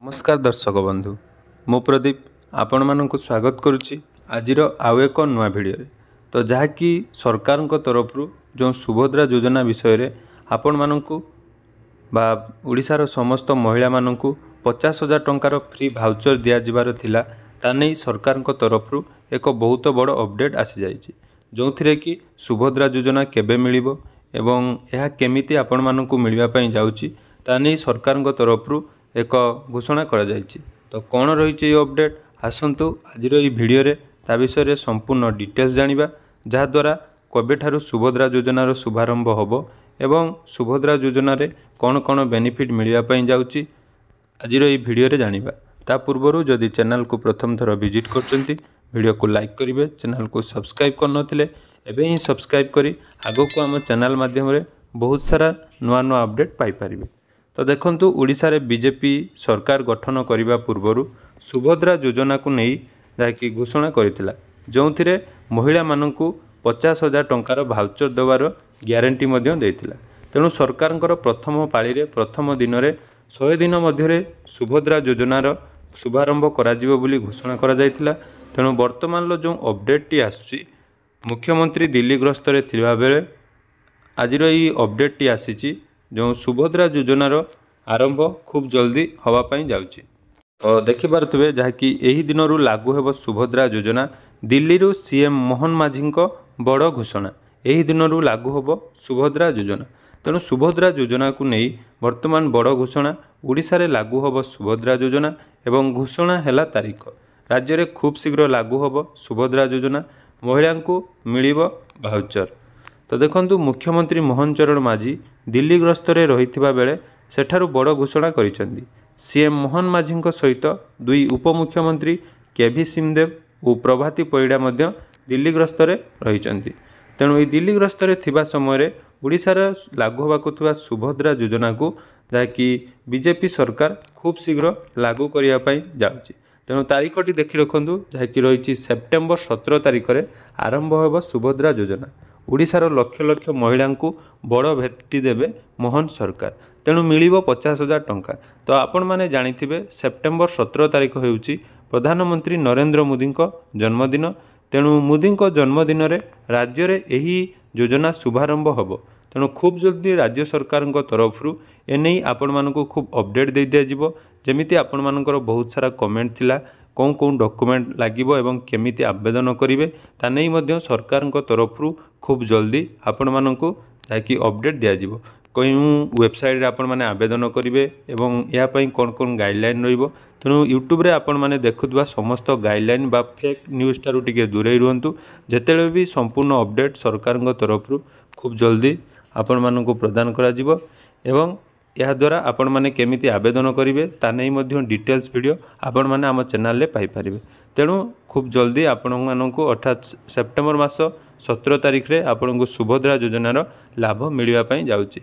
नमस्कार दर्शक बंधु मु प्रदीप आपण मानक स्वागत करुच्ची आजिर आउ एक नुआ भिडियो तो जहाँकि सरकार तरफ जो सुभद्रा योजना विषय रे आपण मानकु बा ओडिशार समस्त महिला मानकु 50,000 टंकार फ्री भाउचर दिया जिबार थिला तानै सरकार तरफ एक बहुत बड़ अपडेट आसी जाइछि जो थिरे कि सुभद्रा योजना केबे मिलिबो एवं यह केमिति आपण मानकु मिलबा पई जाउछि तानै सरकार तरफ एक घोषणा करा जाइछि। तो कौन रही अपडेट आसतु आज भिडियो रे ता विषय रे संपूर्ण डिटेल्स जानिबा जहाद्वारा कबेठारु सुभद्रा योजनार शुभारंभ होबो एवं सुभद्रा योजना रे कौन कौन बेनिफिट मिलवा पई जाउछि आज भिडियो रे जानिबा। ता पूर्वरु जदि चैनल को प्रथम थर विजिट करचंती वीडियो को लाइक करिवे, चैनल को सब्सक्राइब करनथिले एबे ही सब्सक्राइब करी आगो को हम चैनल माध्यम रे बहुत सारा नुआ नुआ अपडेट पाई परिबे। तो देखंतु ओडिशा रे बीजेपी सरकार गठन करिबा पूर्वरु सुभद्रा योजना को नहीं जाकि घोषणा करिथिला जोंथिरे महिला माननकु 50,000 टंकार भाउचर देवार ग्यारंटी मध्य देथिला। तेणु सरकारଙ୍କର प्रथम पाळी रे प्रथम दिन रे 100 दिन मध्य रे सुभद्रा योजनार शुभारंभ करा जिवो बोली घोषणा करा जायथिला। तेणु वर्तमान लो जो अपडेट टी आसुची मुख्यमंत्री दिल्ली गस्त रे थिबा बेले आजिर ई अपडेट टी आसीची जो सुभद्रा योजनार आरंभ खूब जल्दी हवा पाई जाउची। तो देखि पारुथिबे जहाँकि एही दिनरु लागू हेबो सुभद्रा योजना दिल्ली रु सीएम मोहन माझी बड़ घोषणा एही दिनरु लागू हेबो सुभद्रा योजना। तेणु सुभद्रा योजना को नहीं वर्तमान बड़ घोषणा ओडिशा रे लागू हेबो सुभद्रा योजना एवं घोषणा हैला तारीख राज्य रे खूब शीघ्र लागू हेबो सुभद्रा योजना महिला को मिलिबो भाउचर। तो देखंतु मुख्यमंत्री मोहन चरण माझी दिल्ली गस्त रे रहिथिबा बेले सेठारु बड़ घोषणा करिसेंती। सीएम मोहन माझी सहित दुई उपमुख्यमंत्री केभी सिंहदेव और प्रभाती परिडा मध्य दिल्ली गस्त रे रहिसेंती। तेणु ये दिल्ली गस्त रे थिबा समय रे ओडिशा रे लागू होबाकु थिबा सुभद्रा योजना को जाकि बीजेपी सरकार खूब शीघ्र लागू करिया पई जाउची। तेणु तारीखटी देखि रखंतु जाकि रहिछि सेप्टेम्बर 17 तारिख रे आरंभ होबो सुभद्रा योजना। ओडिशार लक्ष लक्ष महिला को बड़ भेटी देवे मोहन सरकार। तेणु मिलिबो 50,000 टंका। तो आपण माने जानिथिबे सेप्टेम्बर 17 तारिख हेउची प्रधानमंत्री नरेंद्र मोदी जन्मदिन। तेणु मोदी जन्मदिन रे राज्य रे एही योजना शुभारंभ होबो। तेणु खूब जल्दी राज्य सरकार तरफ एने आपण मानकु खूब अपडेट दे दिया जिवो। जेमिति आपण मानकर बहुत सारा कमेंट थिला कौन कौन डॉक्यूमेंट लागिबो एवं केमिति आवेदन करिवे ता नै मध्य सरकार तरफ खूब जल्दी आपण मानकु जाकि अपडेट दिया जिवो। कोई वेबसाइट रे आपण माने आवेदन करिवे एवं या पई कौन कौन गाइडलाइन रहिबो। तेणु यूट्यूब रे आपण माने देखुथबा समस्त गाइडलाइन बा फेक न्यूज टारु टिके दूरे रुहंतु। जेतेले भी संपूर्ण अपडेट सरकार तरफ खूब जल्दी आपण मानकु प्रदान करा जिवो एवं यह द्वारा आपण माने केमिति आवेदन करिवे ता नै मध्य डिटेल्स वीडियो आपण माने हम चैनल रे पाई परिबे। तेणु खूब जल्दी आपण मानकु अर्थात सेप्टेम्बर मास 17 तारिख रे आपण को सुभद्रा योजनार लाभ मिलवा पई जाउची।